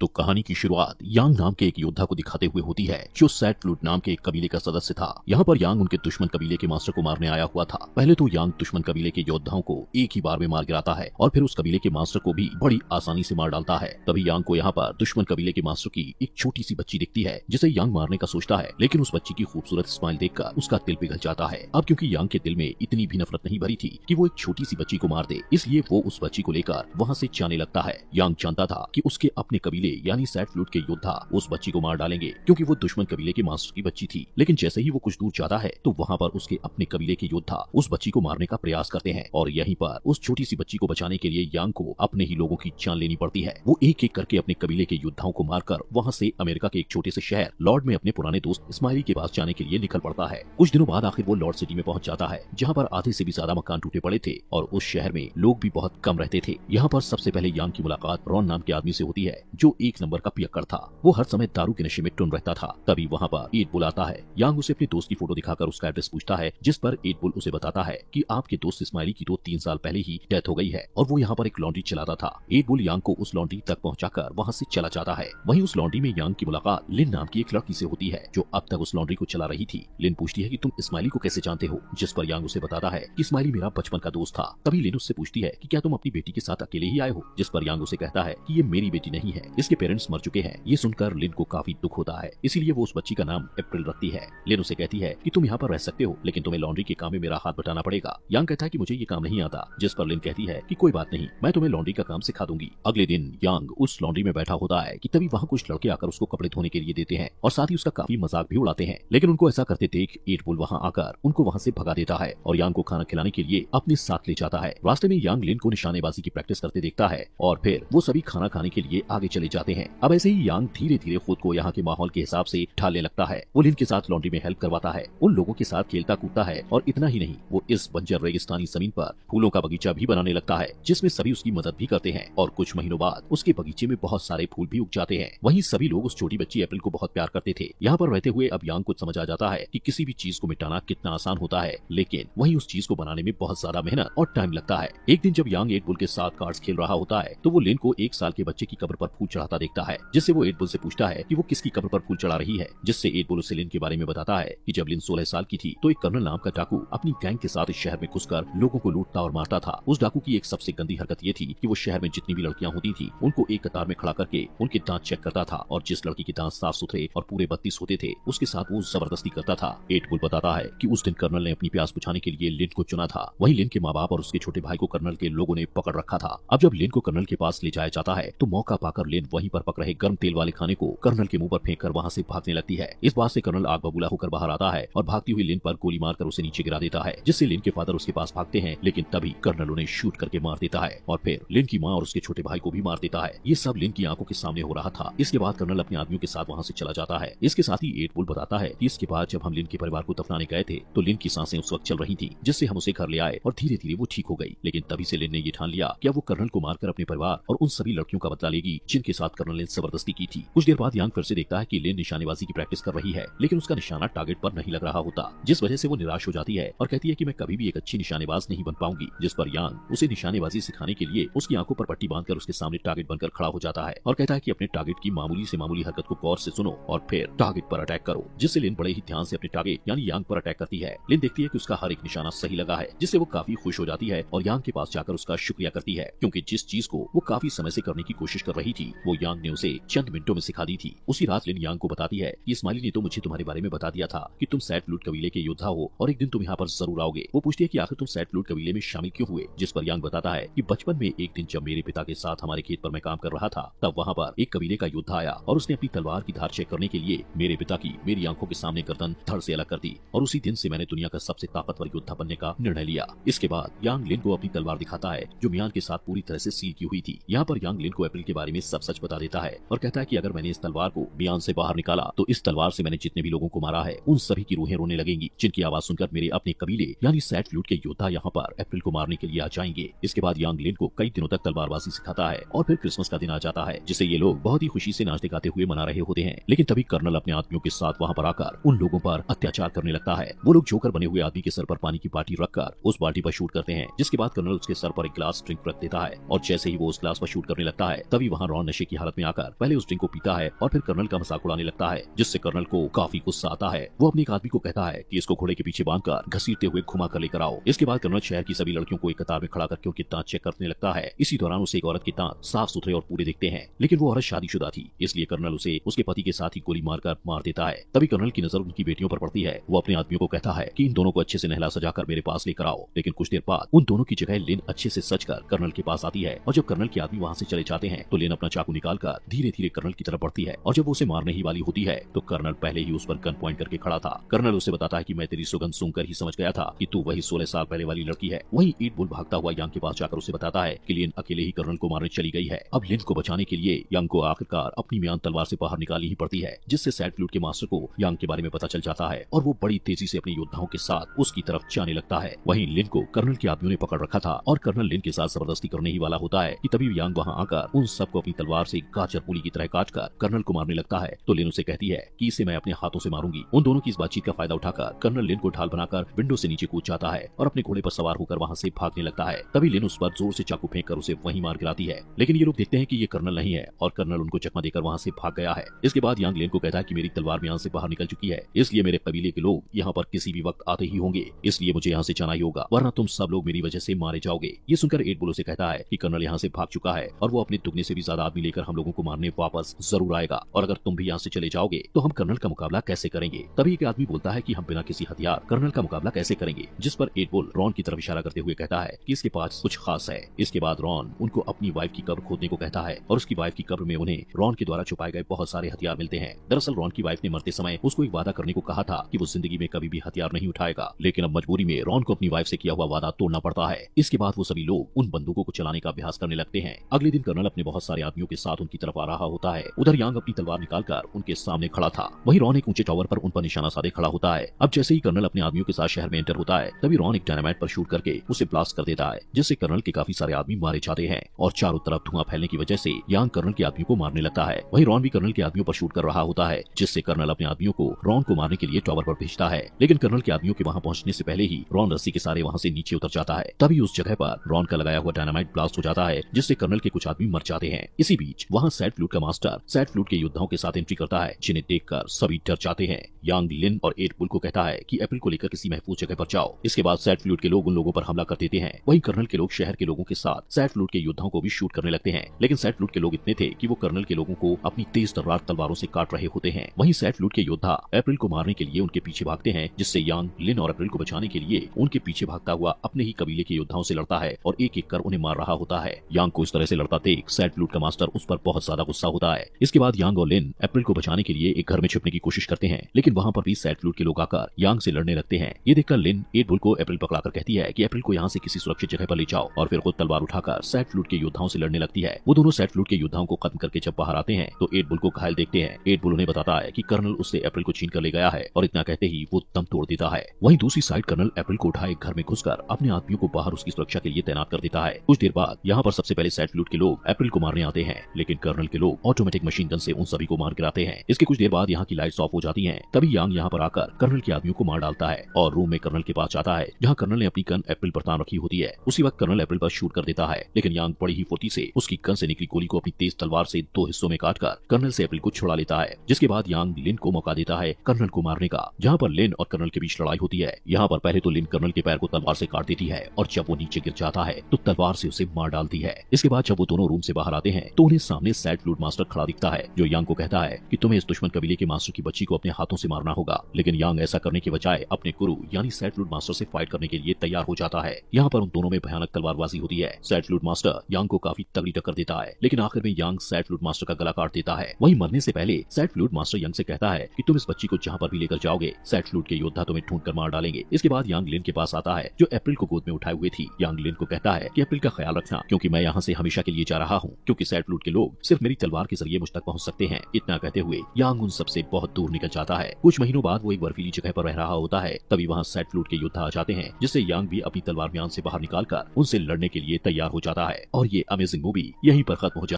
तो कहानी की शुरुआत यांग नाम के एक योद्धा को दिखाते हुए होती है जो सैट फ्लूट नाम के एक कबीले का सदस्य था। यहाँ पर यांग उनके दुश्मन कबीले के मास्टर को मारने आया हुआ था। पहले तो यांग दुश्मन कबीले के योद्धाओं को एक ही बार में मार गिराता है और फिर उस कबीले के मास्टर को भी बड़ी आसानी से मार डालता है। तभी यांग को यहाँ पर दुश्मन कबीले के मास्टर की एक छोटी सी बच्ची दिखती है जिसे यांग मारने का सोचता है, लेकिन उस बच्ची की खूबसूरत स्माइल देखकर उसका दिल पिघल जाता है। अब क्योंकि यांग के दिल में इतनी भी नफरत नहीं भरी थी कि वो एक छोटी सी बच्ची को मार दे, इसलिए वो उस बच्ची को लेकर वहाँ से जाने लगता है। यांग जानता था कि उसके अपने कबीले यानी सैट फ्लूट के योद्धा उस बच्ची को मार डालेंगे क्योंकि वो दुश्मन कबीले के मास्टर की बच्ची थी। लेकिन जैसे ही वो कुछ दूर जाता है तो वहाँ पर उसके अपने कबीले के योद्धा उस बच्ची को मारने का प्रयास करते हैं और यहीं पर उस छोटी सी बच्ची को बचाने के लिए यांग को अपने ही लोगों की जान लेनी पड़ती है। वो एक एक करके अपने कबीले के योद्धाओं को मारकर वहाँ से अमेरिका के एक छोटे से शहर लॉर्ड में अपने पुराने दोस्त स्माइली के पास जाने के लिए निकल पड़ता है। कुछ दिनों बाद आखिर वो लॉर्ड सिटी में पहुंच जाता है जहाँ पर आधे से भी ज्यादा मकान टूटे पड़े थे और उस शहर में लोग भी बहुत कम रहते थे। यहाँ पर सबसे पहले यांग की मुलाकात रॉन नाम के आदमी से होती है जो एक नंबर का पियक्कड़ था। वो हर समय दारू के नशे में टुन रहता था। तभी वहाँ पर एट बुल आता है। यांग उसे अपने दोस्त की फोटो दिखाकर उसका एड्रेस पूछता है, जिस पर एट बुल उसे बताता है कि आपके दोस्त स्माइली की तो 3 साल पहले ही डेथ हो गई है और वो यहाँ पर एक लॉन्ड्री चलाता था। एट बुल यांग को उस लॉन्ड्री तक पहुँचाकर वहाँ से चला जाता है। वहीं उस लॉन्ड्री में यांग की मुलाकात लिन नाम की एक लड़की से होती है जो अब तक उस लॉन्ड्री को चला रही थी। लिन पूछती है कि तुम स्माइली को कैसे जानते हो, जिस पर यांग उसे बताता है कि स्माइली मेरा बचपन का दोस्त था। तभी लिन उससे पूछती है कि क्या तुम अपनी बेटी के साथ अकेले ही आए हो, जिस पर यांग उसे कहता है कि ये मेरी बेटी नहीं है, इसके पेरेंट्स मर चुके हैं। ये सुनकर लिन को काफी दुख होता है, इसीलिए वो उस बच्ची का नाम अप्रैल रखती है। लिन उसे कहती है कि तुम यहाँ पर रह सकते हो लेकिन तुम्हें लॉन्ड्री के काम में मेरा हाथ बटाना पड़ेगा। यांग कहता है कि मुझे ये काम नहीं आता, जिस पर लिन कहती है कि कोई बात नहीं, मैं तुम्हें लॉन्ड्री का काम सिखा दूंगी। अगले दिन यांग उस लॉन्ड्री में बैठा होता है कि तभी वहाँ कुछ लड़के आकर उसको कपड़े धोने के लिए देते हैं और साथ ही उसका काफी मजाक भी उड़ाते हैं। लेकिन उनको ऐसा करते देख एट बुल वहाँ आकर उनको वहाँ से भगा देता है और यांग को खाना खिलाने के लिए अपने साथ ले जाता है। रास्ते में यांग लिन को निशानेबाजी की प्रैक्टिस करते देखता है और फिर वो सभी खाना खाने के लिए आगे चले जाते हैं। अब ऐसे ही यांग धीरे धीरे खुद को यहाँ के माहौल के हिसाब से ढालने लगता है। वो लिन के साथ लॉन्ड्री में हेल्प करवाता है, उन लोगों के साथ खेलता कूदता है और इतना ही नहीं, वो इस बंजर रेगिस्तानी जमीन पर फूलों का बगीचा भी बनाने लगता है जिसमें सभी उसकी मदद भी करते हैं और कुछ महीनों बाद उसके बगीचे में बहुत सारे फूल भी उग जाते हैं। वहीं सभी लोग उस छोटी बच्ची अप्रैल को बहुत प्यार करते थे। यहाँ पर रहते हुए अब यांग को समझ आ जाता है कि किसी भी चीज को मिटाना कितना आसान होता है, लेकिन वहीं उस चीज को बनाने में बहुत ज्यादा मेहनत और टाइम लगता है। एक दिन जब यांग एट बुल के साथ कार्ड्स खेल रहा होता है तो वो लिन को 1 साल के बच्चे की कब्र पर फूल चढ़ाता देखता है, जिससे वो एट बुल से पूछता है कि वो किसकी कब्र पर फूल चढ़ा रही है, जिससे एट बुल उसे लिन के बारे में बताता है कि जब लिन 16 साल की थी तो एक कर्नल नाम का डाकू अपनी गैंग के साथ इस शहर में घुसकर लोगों को लूटता और मारता था। उस डाकू की एक सबसे गंदी हरकत ये थी कि वो शहर में जितनी भी लड़कियां होती थी उनको एक कतार में खड़ा करके उनके दांत चेक करता था और जिस लड़की के दांत साफ सुथरे और पूरे 32 होते थे उसके साथ वो जबरदस्ती करता था। एट बुल बताता है कि उस दिन कर्नल ने अपनी प्यास बुझाने के लिए लिन को चुना था। वहीं लिन के माँ बाप और उसके छोटे भाई को कर्नल के लोगों ने पकड़ रखा था। अब जब लिन को कर्नल के पास ले जाया जाता है तो मौका पाकर लिन वहीं पर पक रहे गर्म तेल वाले खाने को कर्नल के मुंह पर फेंक कर वहाँ से भागने लगती है। इस बात से कर्नल आग बबूला होकर बाहर आता है और भागती हुई लिन पर गोली मारकर उसे नीचे गिरा देता है, जिससे लिन के फादर उसके पास भागते हैं, लेकिन तभी कर्नल उन्हें शूट करके मार देता है और फिर लिन की माँ और उसके छोटे भाई को भी मार देता है। ये सब लिन की आंखों के सामने हो रहा था। इसके बाद कर्नल अपने आदमियों के साथ वहाँ से चला जाता है। इसके साथ ही एट बुल बताता है कि इसके बाद जब हम लिन के परिवार को दफनाने गए थे तो लिन की सांसें उस वक्त चल रही थी, जिससे हम उसे घर ले आए और धीरे धीरे वो ठीक हो गई। लेकिन तभी से लिन ने ये ठान लिया कि वो कर्नल को मारकर अपने परिवार और उन सभी लड़कियों का बदला लेगी जिनके साथ कर्नल ने जबरदस्ती की थी। कुछ देर बाद यांग फिर से देखता है कि लिन निशानेबाजी की प्रैक्टिस कर रही है, लेकिन उसका निशाना टारगेट पर नहीं लग रहा होता, जिस वजह से वो निराश हो जाती है और कहती है कि मैं कभी भी एक अच्छी निशानेबाज नहीं बन पाऊंगी। जिस पर यांग उसे निशानेबाजी सिखाने के लिए उसकी आंखों पर पट्टी बांधकर उसके सामने टारगेट बनकर खड़ा हो जाता है और कहता है कि अपने टारगेट की मामूली से मामूली हरकत को गौर से सुनो और फिर टारगेट पर अटैक करो, जिससे लिन बड़े ही ध्यान से अपने टारगेट यानी यांग पर अटैक करती है। लिन देखती है कि उसका हर एक निशाना सही लगा है, जिससे वो काफी खुश हो जाती है और यांग के पास जाकर उसका शुक्रिया करती है, क्योंकि जिस चीज को वो काफी समय से करने की कोशिश कर रही थी वो यांग ने उसे चंद मिनटों में सिखा दी थी। उसी रात लिन यांग को बताती है कि स्माइली ने तो मुझे तुम्हारे बारे में बता दिया था कि तुम सैट फ्लूट कबीले के योद्धा हो और एक दिन तुम यहाँ पर जरूर आओगे। वो पूछती है कि आखिर तुम सैट फ्लूट कबीले में शामिल क्यों हुए, जिस पर यांग बताता है कि बचपन में एक दिन जब मेरे पिता के साथ हमारे खेत पर मैं काम कर रहा था तब वहाँ पर एक कबीले का योद्धा आया और उसने अपनी तलवार की धार चेक करने के लिए मेरे पिता की मेरी आंखों के सामने गर्दन धड़ से अलग कर दी और उसी दिन से मैंने दुनिया का सबसे ताकतवर योद्धा बनने का निर्णय लिया। इसके बाद यांग लिन को अपनी तलवार दिखाता है जो मियान के साथ पूरी तरह से सील की हुई थी। यहाँ पर यांग लिन को अप्रैल के बारे में सब सच बता देता है और कहता है कि अगर मैंने इस तलवार को मियान से बाहर निकाला तो इस तलवार से मैंने जितने भी लोगों को मारा है उन सभी की रूहें रोने लगेंगी, जिनकी आवाज सुनकर मेरे अपने कबीले यानी सैट फ्लूट के योद्धा यहाँ पर अप्रैल को मारने के लिए आ जाएंगे। इसके बाद यांग लिन को कई दिनों तक तलवारबाजी सिखाता है और फिर क्रिसमस का दिन आ जाता है जिसे ये लोग बहुत ही खुशी से नाचते गाते हुए मना रहे होते हैं। लेकिन तभी कर्नल अपने आदमियों के साथ वहाँ पर आकर उन लोगों पर अत्याचार करने लगता है। वो लोग जोकर बने हुए आदमी के सर पर पानी की बाल्टी रखकर उस बाल्टी पर शूट करते हैं, जिसके बाद कर्नल उसके सर पर एक ग्लास ड्रिंक रख देता है और जैसे ही वो उस ग्लास पर शूट करने लगता है तभी वहाँ रॉन नशे की हालत में आकर पहले उस ड्रिंक को पीता है और फिर कर्नल का मजाक उड़ाने लगता है, जिससे कर्नल को काफी गुस्सा आता है। वो अपने एक आदमी को कहता है कि इसको घोड़े के पीछे बांधकर घसीटते हुए घुमा कर लेकर आओ। इसके बाद कर्नल शहर की सभी लड़कियों को एक कतार में खड़ा करके उनके दांत चेक करने लगता है। इसी दौरान उसे एक औरत के दांत साफ सुथरे और पूरे दिखते हैं, लेकिन वो औरत शादीशुदा थी, इसलिए कर्नल उसे उसके पति के साथ ही गोली मारकर मार देता है। तभी कर्नल की नजर उनकी बेटियों पर पड़ती है। वो अपने आदमियों को कहता है कि इन दोनों को अच्छे से नहला सजाकर मेरे पास लेकर आओ। लेकिन कुछ देर बाद उन दोनों की जगह लिन अच्छे से सजकर कर्नल के पास आती है, और जब कर्नल के आदमी वहाँ से चले जाते हैं तो लिन अपना चाकू निकालकर धीरे धीरे कर्नल की तरफ बढ़ती है, और जब वो उसे मारने ही वाली होती है तो कर्नल पहले ही उस पर गन पॉइंट करके खड़ा था। कर्नल उसे बताता है कि मैं तेरी सुगंध सुनकर ही समझ गया था कि तू वही 16 साल पहले वाली लड़की है। वहीं ईट बुल भागता हुआ यांग के पास जाकर उसे बताता है कि लिन अकेले ही कर्नल को मारने चली गई है। अब लिन को बचाने के लिए यांग को आखिरकार अपनी म्यान तलवार से बाहर निकालनी ही पड़ती है, जिससे सैड फ्लूट के मास्टर को यांग के बारे में पता चल जाता है और वो बड़ी तेजी से अपने योद्धाओं के साथ उसकी तरफ जाने लगता है। वहीं लिन को कर्नल के आदमियों ने पकड़ रखा था और कर्नल लिन के साथ जबरदस्ती करने ही वाला होता है कि तभी यांग वहां आकर उन सबको अपनी तलवार से गाजर पूली की तरह काटकर कर्नल को मारने लगता है। तो लिन उसे कहती है कि इसे मैं अपने हाथों से मारूंगी। उन दोनों की इस बातचीत का फायदा उठाकर कर्नल लिन को ढाल बनाकर विंडो से नीचे कूद जाता है और अपने घोड़े पर सवार होकर वहां से भागने लगता है। तभी लिन उस पर जोर से चाकू फेंक कर उसे वहीं मार गिराती है, लेकिन ये लोग देखते हैं कि ये कर्नल नहीं है और कर्नल उनको चकमा देकर वहां से भाग गया है। इसके बाद यांग लिन को कहता है कि मेरी तलवार म्यान से बाहर निकल चुकी है, इसलिए मेरे कबीले के लोग यहाँ पर किसी भी वक्त आते ही होंगे, इसलिए मुझे यहाँ से जाना ही होगा, वरना तुम सब लोग मेरी वजह से मारे जाओगे। ये सुनकर एट बुल उसे कहता है कि कर्नल यहाँ से भाग चुका है और वो अपने दुगने से भी ज्यादा आदमी लेकर हम लोगों को मारने वापस जरूर आएगा, और अगर तुम भी यहाँ से चले जाओगे तो हम कर्नल का मुकाबला कैसे करेंगे। तभी एक आदमी बोलता है कि हम बिना किसी हथियार कर्नल का मुकाबला कैसे करेंगे, जिस पर एट बुल रॉन की तरफ इशारा करते हुए कहता है कि इसके पास कुछ खास है। इसके बाद रॉन उनको अपनी वाइफ की कब्र खोदने को कहता है और उसकी वाइफ की कब्र में उन्हें रॉन के द्वारा छुपाए गए बहुत सारे हथियार मिलते हैं। दरअसल रॉन की वाइफ ने मरते समय उसको एक वादा करने को कहा था कि वो जिंदगी में कभी भी हथियार नहीं उठाएगा, लेकिन अब मजबूरी में रॉन को अपनी वाइफ से किया हुआ वादा तोड़ना पड़ता है। इसके बाद वो सभी लोग उन बंदूकों को चलाने का अभ्यास करने लगते हैं। अगले दिन कर्नल अपने बहुत सारे आदमियों के साथ उनकी तरफ आ रहा होता है। उधर यांग अपनी तलवार निकालकर उनके सामने खड़ा था, वहीं रॉन एक ऊंचे टावर पर उन पर निशाना साधे खड़ा होता है। अब जैसे ही कर्नल अपने आदमियों के साथ शहर में एंटर होता है तभी रॉन एक डायनामाइट पर शूट करके उसे ब्लास्ट कर देता है, जिससे कर्नल के काफी सारे आदमी मारे जाते हैं और चारों तरफ धुआं फैलने की वजह से यांग कर्नल के आदमियों को मारने लगता है। वहीं रॉन भी कर्नल के आदमियों पर शूट कर रहा होता है, जिससे कर्नल अपने आदमियों को रॉन को मारने के लिए टावर पर भेजता है, लेकिन कर्नल के आदमियों के वहां पहुंचने से पहले ही रॉन रस्सी के सारे वहां से नीचे उतर जाता है। तभी उस जगह पर रॉन का लगाया हुआ डायनामाइट ब्लास्ट हो जाता है, जिससे कर्नल के कुछ आदमी मर जाते हैं। इसी बीच वहां सैड फ्लूट का मास्टर सैड फ्लूट के योद्धाओं के साथ एंट्री करता है, जिन्हें देखकर सभी डर जाते हैं। यांग लिन और एट बुल को कहता है कि एप्रिल को लेकर किसी महफूज जगह पर जाओ। इसके बाद सैड फ्लूट के लोग उन लोगों पर हमला कर देते हैं। वहीं कर्नल के लोग शहर के लोगों के साथ सैड फ्लूट के योद्धाओं को भी शूट करने लगते हैं, लेकिन सैड फ्लूट के लोग इतने थे कि वो कर्नल के लोगों को अपनी तेज तलवार तलवारों से काट रहे होते हैं। वहीं सैड फ्लूट के योद्धा एप्रिल को मारने के लिए उनके पीछे भागते हैं, जिससे यांग लिन और एप्रिल को बचाने के लिए उनके पीछे भागता हुआ अपने ही कबीले के योद्धाओं से लड़ता है और एक एक कर उन्हें मार रहा होता है। यांग को इस तरह से लड़ता देख सैड फ्लूट का मास्टर उस पर बहुत ज्यादा गुस्सा होता है। इसके बाद यांग और लिन एप्रिल को बचाने के लिए एक घर में छिपने की कोशिश करते हैं, लेकिन वहां पर भी सैड फ्लूट के लोग आकर यांग से लड़ने लगते हैं। ये देखकर लिन एट बुल को एप्रिल पकड़ाकर कहती है कि एप्रिल को यहाँ से किसी सुरक्षित जगह पर ले जाओ, और फिर खुद तलवार उठाकर सैड फ्लूट के योद्धाओं से लड़ने लगती है। वो दोनों सैड फ्लूट के योद्धाओं को खत्म करके जब बाहर आते हैं तो एट बुल को घायल देखते हैं। एट बुल उन्हें बताता है कि कर्नल उससे एप्रिल को छीन कर ले गया है, और इतना कहते ही वो दम तोड़ देता है। वहीं दूसरी साइड कर्नल एप्रिल को उठाए घर में घुसकर अपने आदमियों को बाहर उसकी सुरक्षा के लिए तैनात कर देता है। कुछ देर बाद यहाँ पर सबसे पहले सैड फ्लूट के लोग एप्रिल को मारने आते हैं, लेकिन कर्नल के लोग ऑटोमेटिक मशीन गन से उन सभी को मार गिराते हैं। इसके कुछ देर बाद यहाँ की लाइट्स ऑफ हो जाती हैं। तभी यांग यहाँ पर आकर कर्नल के आदमियों को मार डालता है और रूम में कर्नल के पास जाता है, जहाँ कर्नल ने अपनी गन एप्रिल पर तान रखी होती है। उसी वक्त कर्नल एप्रिल पर शूट कर देता है, लेकिन यांग बड़ी ही फुर्ती से उसकी गन से निकली गोली को अपनी तेज तलवार से 2 हिस्सों में काटकर कर्नल से एप्रिल को छुड़ा लेता है। जिसके बाद यांग लिन को मौका देता है कर्नल को मारने का, जहाँ पर लिन और कर्नल के बीच लड़ाई होती है। यहाँ पर पहले तो लिन कर्नल के पैर को तलवार से काट देती है और जब वो नीचे गिर जाता है तो तलवार से उसे मार डालती है। इसके बाद जब वो दोनों रूम से बाहर आते हैं तो उन्हें सामने सैड फ्लूट मास्टर खड़ा दिखता है, जो यांग को कहता है कि तुम्हें इस दुश्मन कबीले के मास्टर की बच्ची को अपने हाथों से मारना होगा। लेकिन यांग ऐसा करने के बजाय अपने गुरु यानी सैड फ्लूट मास्टर से फाइट करने के लिए तैयार हो जाता है। यहाँ पर उन दोनों में भयानक तलवारबाजी होती है। सैड फ्लूट मास्टर यांग को काफी तगड़ी टक्कर देता है, लेकिन आखिर में यांग सैड फ्लूट मास्टर का गला काट देता है। वहीं मरने से पहले सैड फ्लूट मास्टर यांग से कहता है कि तुम इस बच्ची को जहाँ पर भी लेकर जाओगे सैड फ्लूट के योद्धा तुम्हें ढूंढ कर मार डालेंगे। इसके बाद यांग लिन के पास आता है, जो एप्रिल को गोद में उठाए हुए थी। यांग लिन को कहता है कि एप्रिल का ख्याल रखना, क्योंकि मैं यहाँ से हमेशा के लिए जा रहा हूँ, क्योंकि सैड फ्लूट के लोग सिर्फ मेरी तलवार के जरिए मुझ तक पहुँच सकते हैं। इतना कहते हुए यांग उन सबसे बहुत दूर निकल जाता है। कुछ महीनों बाद वो एक बर्फीली जगह पर रह रहा होता है। तभी वहाँ सैड फ्लूट के योद्धा आ जाते हैं, जिससे यांग भी अपनी तलवार म्यान से बाहर निकालकर उनसे लड़ने के लिए तैयार हो जाता है। और ये अमेजिंग मूवी यहीं पर खत्म हो जाती है।